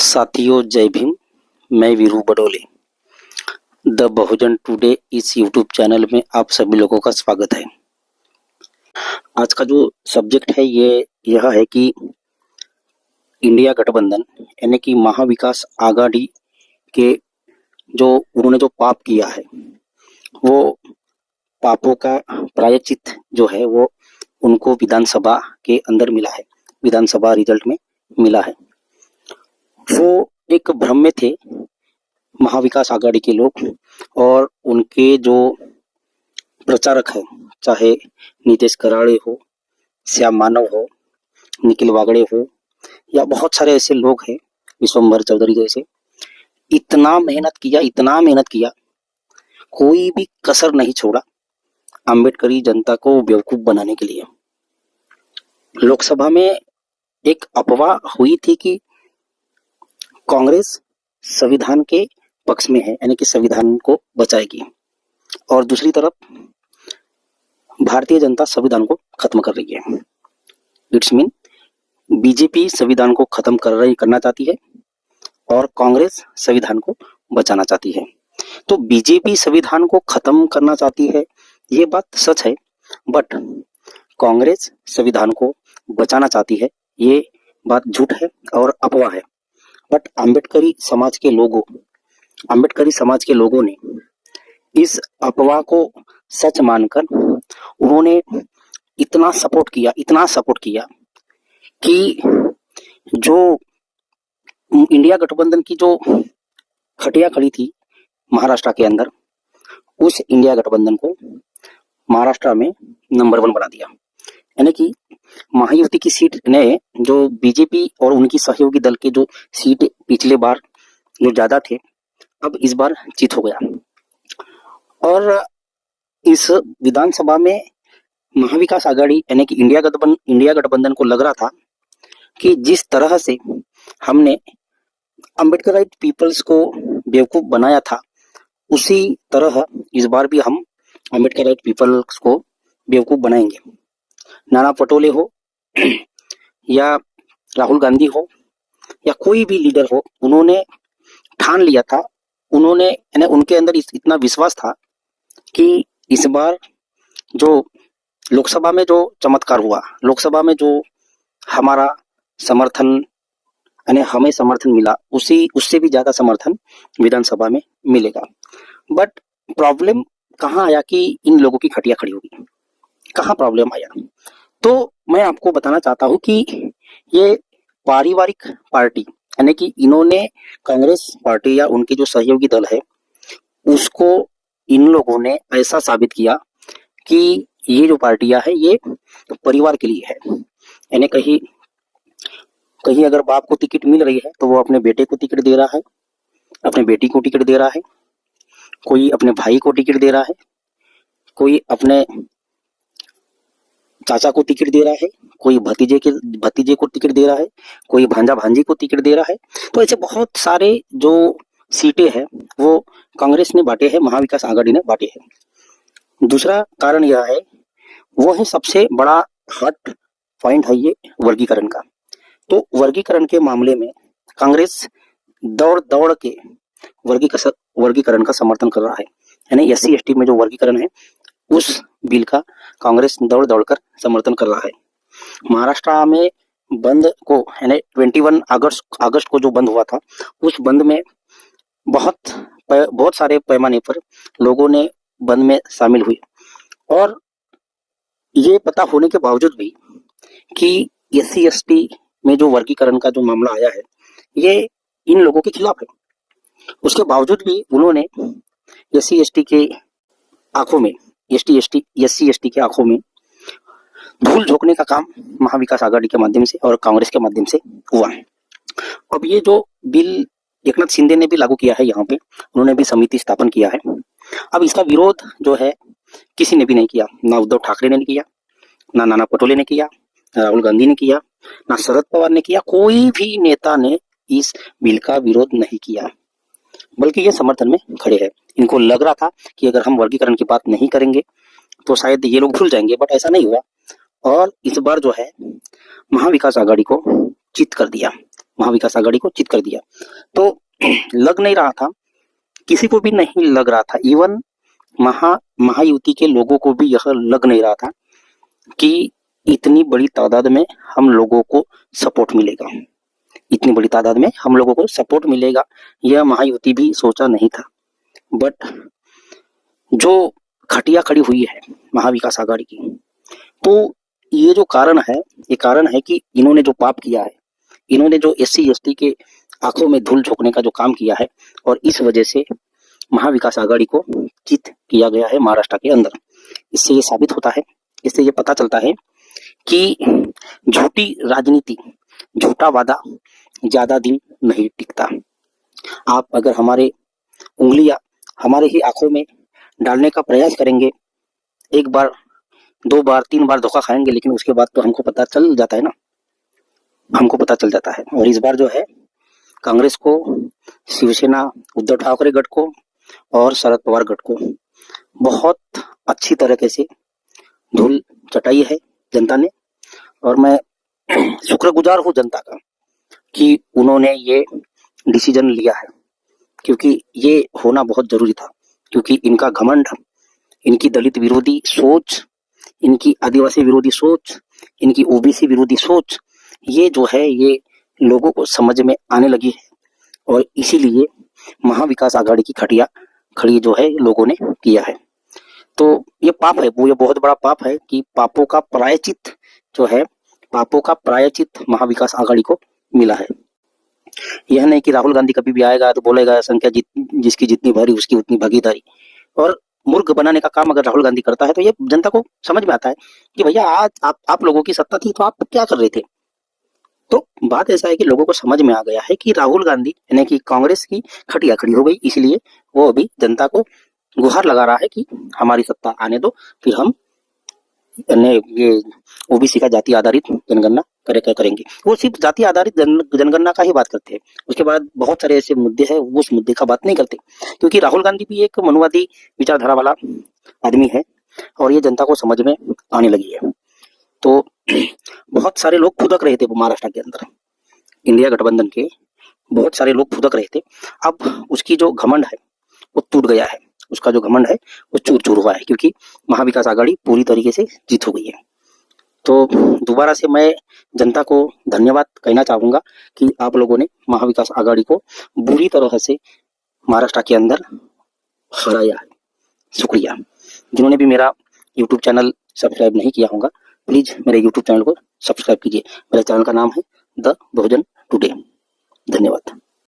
साथियों जय भीम। मैं Veeru Badole the Bahujan today इस यूट्यूब चैनल में आप सभी लोगों का स्वागत है। आज का जो सब्जेक्ट है यह है कि इंडिया गठबंधन यानी कि महाविकास आघाड़ी के जो उन्होंने जो पाप किया है वो पापों का प्रायश्चित जो है वो उनको विधानसभा के अंदर मिला है, विधानसभा रिजल्ट में मिला है। वो एक भ्रम में थे महाविकास आघाड़ी के लोग और उनके जो प्रचारक है, चाहे नीतीश कराड़े हो, श्याम मानव हो, निखिल वागड़े हो या बहुत सारे ऐसे लोग हैं, विश्वंभर चौधरी जैसे, इतना मेहनत किया, कोई भी कसर नहीं छोड़ा अम्बेडकरी जनता को बेवकूफ बनाने के लिए। लोकसभा में एक अफवाह हुई थी कि कांग्रेस संविधान के पक्ष में है, यानी कि संविधान को बचाएगी, और दूसरी तरफ भारतीय जनता संविधान को खत्म कर रही है। इट्स मीन बीजेपी संविधान को खत्म करना चाहती है और कांग्रेस संविधान को बचाना चाहती है। तो बीजेपी संविधान को खत्म करना चाहती है, ये बात सच है, बट कांग्रेस संविधान को बचाना चाहती है, ये बात झूठ है और अफवाह है। बट अम्बेडकरी समाज के लोगों ने इस अफवाह को सच मानकर उन्होंने इतना सपोर्ट किया कि जो इंडिया गठबंधन की जो खटिया खड़ी थी महाराष्ट्र के अंदर, उस इंडिया गठबंधन को महाराष्ट्र में नंबर 1 बना दिया। यानी कि महायुति की सीट ने जो बीजेपी और उनकी सहयोगी दल के जो सीट पिछले बार जो ज्यादा थे, अब इस बार जीत हो गया। और इस विधानसभा में महाविकास आघाड़ी यानी कि इंडिया गठबंधन को लग रहा था कि जिस तरह से हमने अम्बेडकराइट पीपल्स को बेवकूफ बनाया था, उसी तरह इस बार भी हम अम्बेडकराइट पीपल्स को बेवकूफ बनाएंगे। नाना पटोले हो या राहुल गांधी हो या कोई भी लीडर हो, उन्होंने ठान लिया था, उनके अंदर इतना विश्वास था कि इस बार जो लोकसभा में जो चमत्कार हुआ, लोकसभा में जो हमारा समर्थन यानी हमें समर्थन मिला, उससे भी ज्यादा समर्थन विधानसभा में मिलेगा। बट प्रॉब्लम कहाँ आया कि इन लोगों की खटिया खड़ी होगी, कहाँ प्रॉब्लम आया? तो मैं आपको बताना चाहता हूँ कि ये पारिवारिक पार्टी यानी कि इन्होंने कांग्रेस पार्टी या उनके जो सहयोगी दल है उसको इन लोगों ने ऐसा साबित किया कि ये जो पार्टियां है ये परिवार के लिए है। यानी कहीं अगर बाप को टिकट मिल रही है तो वो अपने बेटे को टिकट दे रहा है, अपने बेटी को टिकट दे रहा है, कोई अपने भाई को टिकट दे रहा है, कोई अपने चाचा को टिकट दे रहा है, कोई भतीजे को टिकट दे रहा है, कोई भांजा भांजी को टिकट दे रहा है। तो ऐसे बहुत सारे जो सीटें हैं वो कांग्रेस ने बांटे हैं, महाविकास आघाड़ी ने बांटे हैं। दूसरा कारण यह है, वो है सबसे बड़ा हॉट पॉइंट है ये वर्गीकरण का। तो वर्गीकरण के मामले में कांग्रेस दौड़ के वर्गीकरण का समर्थन कर रहा है। यानी SC/ST में जो वर्गीकरण है उस बिल का कांग्रेस दौड़ कर समर्थन कर रहा है। महाराष्ट्र में बंद को यानी 21 अगस्त को जो बंद हुआ था, उस बंद में बहुत सारे पैमाने पर लोगों ने बंद में शामिल हुए, और ये पता होने के बावजूद भी कि SC/ST में जो वर्गीकरण का जो मामला आया है ये इन लोगों के खिलाफ है, उसके बावजूद भी उन्होंने SC/ST के आंखों में SC/ST के आंखों में धूल झोंकने का काम महाविकास आघाड़ी के माध्यम से और कांग्रेस के माध्यम से हुआ है। अब ये जो बिल एकनाथ शिंदे ने भी लागू किया है, यहाँ पे उन्होंने भी समिति स्थापन किया है। अब इसका विरोध जो है किसी ने भी नहीं किया, ना उद्धव ठाकरे ने किया, ना नाना पटोले ने किया, ना राहुल गांधी ने किया, ना शरद पवार ने किया, कोई भी नेता ने इस बिल का विरोध नहीं किया, बल्कि ये समर्थन में खड़े हैं। इनको लग रहा था कि अगर हम वर्गीकरण की बात नहीं करेंगे तो शायद ये लोग भूल जाएंगे, बट ऐसा नहीं हुआ। और इस बार जो है महाविकास आघाड़ी को चित कर दिया, महाविकास आघाड़ी को चित कर दिया। तो लग नहीं रहा था, किसी को भी नहीं लग रहा था, इवन महायुति के लोगों को भी यह लग नहीं रहा था कि इतनी बड़ी तादाद में हम लोगों को सपोर्ट मिलेगा, इतनी बड़ी तादाद में हम लोगों को सपोर्ट मिलेगा, यह महायुति भी सोचा नहीं था। बट जो खटिया खड़ी हुई है महाविकास आघाड़ी की, तो ये जो कारण है, ये कारण है कि इन्होंने जो पाप किया है, इन्होंने जो SC ST के आंखों में धूल झोंकने का जो काम किया है, और इस वजह से महाविकास आघाड़ी को चित किया गया है महाराष्ट्र के अंदर। इससे ये साबित होता है, इससे ये पता चलता है कि झूठी राजनीति, झूठा वादा ज्यादा दिन नहीं टिकता। आप अगर हमारे उंगलियां हमारे ही आंखों में डालने का प्रयास करेंगे, एक बार, 2 बार, 3 बार धोखा खाएंगे, लेकिन उसके बाद तो हमको पता चल जाता है ना, हमको पता चल जाता है। और इस बार जो है कांग्रेस को, शिवसेना, उद्धव ठाकरे गठ को और शरद पवार गठ को बहुत अच्छी तरीके से धूल चटाई है जनता ने, और मैं शुक्रगुजार हूँ जनता का कि उन्होंने ये डिसीजन लिया है, क्योंकि ये होना बहुत जरूरी था। क्योंकि इनका घमंड, इनकी दलित विरोधी सोच, इनकी आदिवासी विरोधी सोच, इनकी OBC विरोधी सोच, ये जो है ये लोगों को समझ में आने लगी है, और इसीलिए महाविकास आघाड़ी की खटिया खड़ी जो है लोगों ने किया है। तो ये पाप है, वो ये बहुत बड़ा पाप है कि पापों का प्रायश्चित जो है, पापों का प्रायश्चित महाविकास आघाड़ी को मिला है। यह नहीं कि राहुल गांधी कभी भी आएगा तो बोलेगा संख्या जिसकी जितनी भारी उसकी उतनी भागीदारी, और मूर्ख बनाने का काम अगर राहुल गांधी करता है तो ये जनता को समझ में आता है कि भैया आज आप लोगों की सत्ता थी तो आप क्या कर रहे थे। तो बात ऐसा है कि लोगों को समझ में आ गया है कि राहुल गांधी यानी कि कांग्रेस की खटिया खड़ी हो गई, इसलिए वो अभी जनता को गुहार लगा रहा है कि हमारी सत्ता आने दो, फिर हम ये OBC का जाति आधारित जनगणना करेंगे। वो सिर्फ जाति आधारित जनगणना का ही बात करते हैं, उसके बाद बहुत सारे ऐसे मुद्दे हैं वो उस मुद्दे का बात नहीं करते, क्योंकि राहुल गांधी भी एक मनुवादी विचारधारा वाला आदमी है और ये जनता को समझ में आने लगी है। तो बहुत सारे लोग फुदक रहे थे महाराष्ट्र के अंदर, इंडिया गठबंधन के बहुत सारे लोग फुदक रहे थे। अब उसकी जो घमंड है वो टूट गया है, उसका जो घमंड है वो चूर चूर हुआ है, क्योंकि महाविकास आघाड़ी पूरी तरीके से जीत हो गई है। तो दोबारा से मैं जनता को धन्यवाद कहना चाहूंगा कि आप लोगों ने महाविकास आघाड़ी को बुरी तरह से महाराष्ट्र के अंदर हराया है। शुक्रिया। जिन्होंने भी मेरा YouTube चैनल सब्सक्राइब नहीं किया होगा, प्लीज मेरे YouTube चैनल को सब्सक्राइब कीजिए। मेरे चैनल का नाम है द बहुजन टुडे। धन्यवाद।